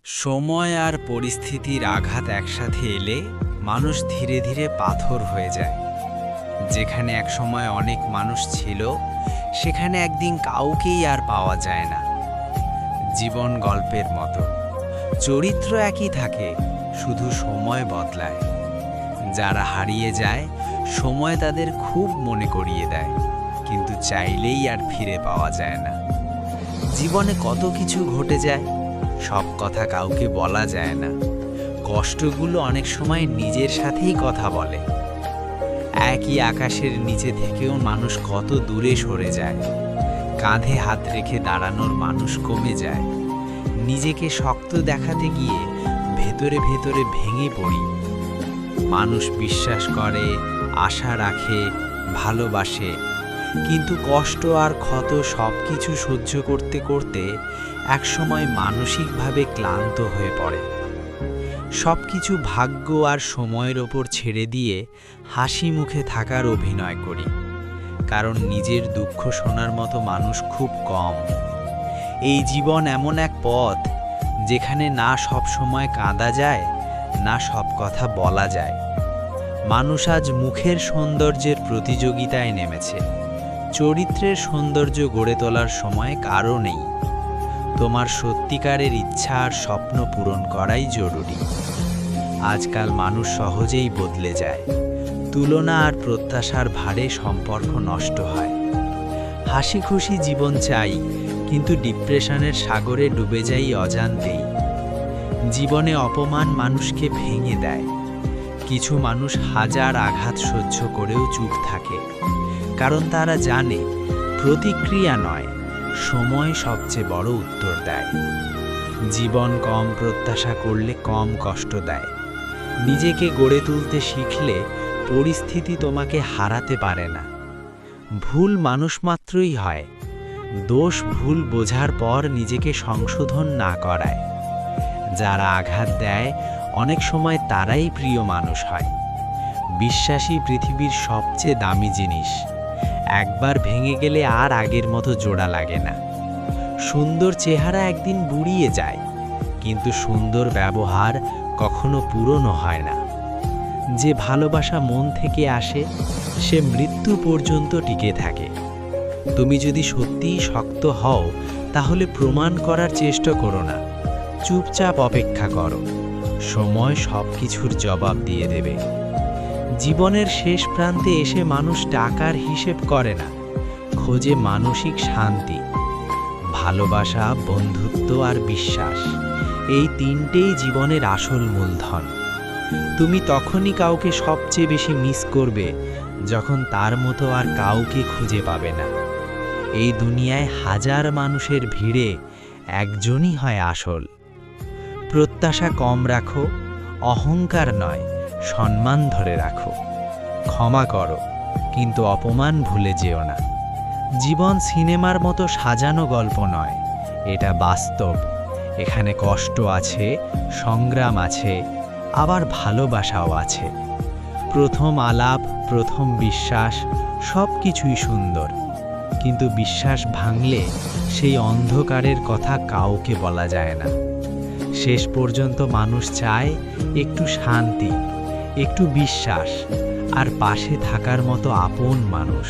সময় আর পরিস্থিতির আঘাত একসাথে এলে মানুষ ধীরে ধীরে পাথর হয়ে যায়। যেখানে একসময় অনেক মানুষ ছিল, সেখানে একদিন কাউকেই আর পাওয়া যায় না। জীবন গল্পের মতো, চরিত্র একই থাকে, শুধু সময় বদলায়। যারা হারিয়ে যায়, সময় তাদের খুব মনে করিয়ে দেয়, কিন্তু চাইলেই আর ফিরে পাওয়া যায় না। জীবনে কত কিছু ঘটে যায়, সব কথা কাউকে বলা যায় না। কষ্টগুলো অনেক সময় নিজের সাথেই কথা বলে। একই আকাশের নিচে থেকেও মানুষ কত দূরে সরে যায়। কাঁধে হাত রেখে দাঁড়ানোর মানুষ কমে যায়। নিজেকে শক্ত দেখাতে গিয়ে ভেতরে ভেতরে ভেঙে পড়ি। মানুষ বিশ্বাস করে, আশা রাখে, ভালোবাসে, কিন্তু কষ্ট আর ক্ষত সব কিছু সহ্য করতে করতে একসময় মানসিকভাবে ক্লান্ত হয়ে পড়ে। সব কিছু ভাগ্য আর সময়ের ওপর ছেড়ে দিয়ে হাসি মুখে থাকার অভিনয় করি, কারণ নিজের দুঃখ শোনার মতো মানুষ খুব কম। এই জীবন এমন এক পথ, যেখানে না সব সময় কাঁদা যায়, না সব কথা বলা যায়। মানুষ আজ মুখের সৌন্দর্যের প্রতিযোগিতায় নেমেছে। চরিত্রের সৌন্দর্য গড়ে তোলার সময় কারও নেই। তোমার সত্যিকারের ইচ্ছা আর স্বপ্ন পূরণ করাই জরুরি। আজকাল মানুষ সহজেই বদলে যায়। তুলনা আর প্রত্যাশার ভারে সম্পর্ক নষ্ট হয়। হাসি খুশি জীবন চাই, কিন্তু ডিপ্রেশনের সাগরে ডুবে যাই অজান্তেই। জীবনে অপমান মানুষকে ভেঙে দেয়। কিছু মানুষ হাজার আঘাত সহ্য করেও চুপ থাকে, কারণ তারা জানে প্রতিক্রিয়া নয়, সময় সবচেয়ে বড় উত্তর দেয়। জীবন কম প্রত্যাশা করলে কম কষ্ট দেয়। নিজেকে গড়ে তুলতে শিখলে পরিস্থিতি তোমাকে হারাতে পারে না। ভুল মানুষ মাত্রই হয়। দোষ ভুল বোঝার পর নিজেকে সংশোধন না করায়। যারা আঘাত দেয়, অনেক সময় তারাই প্রিয় মানুষ হয়। বিশ্বাসী পৃথিবীর সবচেয়ে দামি জিনিস। একবার ভেঙে গেলে আর আগের মতো জোড়া লাগে না। সুন্দর চেহারা একদিন বুড়িয়ে যায়, কিন্তু সুন্দর ব্যবহার কখনো পুরনো হয় না। যে ভালোবাসা মন থেকে আসে, সে মৃত্যু পর্যন্ত টিকে থাকে। তুমি যদি সত্যিই শক্ত হও, তাহলে প্রমাণ করার চেষ্টা করো না। চুপচাপ অপেক্ষা করো, সময় সব কিছুর জবাব দিয়ে দেবে। জীবনের শেষ প্রান্তে এসে মানুষ টাকার হিসেব করে না, খোঁজে মানসিক শান্তি। ভালোবাসা, বন্ধুত্ব আর বিশ্বাস, এই তিনটেই জীবনের আসল মূলধন। তুমি তখনই কাউকে সবচেয়ে বেশি মিস করবে, যখন তার মতো আর কাউকে খুঁজে পাবে না। এই দুনিয়ায় হাজার মানুষের ভিড়ে একজনই হয় আসল। প্রত্যাশা কম রাখো, অহংকার নয়, সম্মান ধরে রাখো। ক্ষমা করো, কিন্তু অপমান ভুলে যেও না। জীবন সিনেমার মতো সাজানো গল্প নয়, এটা বাস্তব। এখানে কষ্ট আছে, সংগ্রাম আছে, আবার ভালোবাসাও আছে। প্রথম আলাপ, প্রথম বিশ্বাস, সব কিছুই সুন্দর, কিন্তু বিশ্বাস ভাঙলে সেই অন্ধকারের কথা কাউকে বলা যায় না। শেষ পর্যন্ত মানুষ চায় একটু শান্তি, একটু বিশ্বাস, আর পাশে থাকার মতো আপন মানুষ।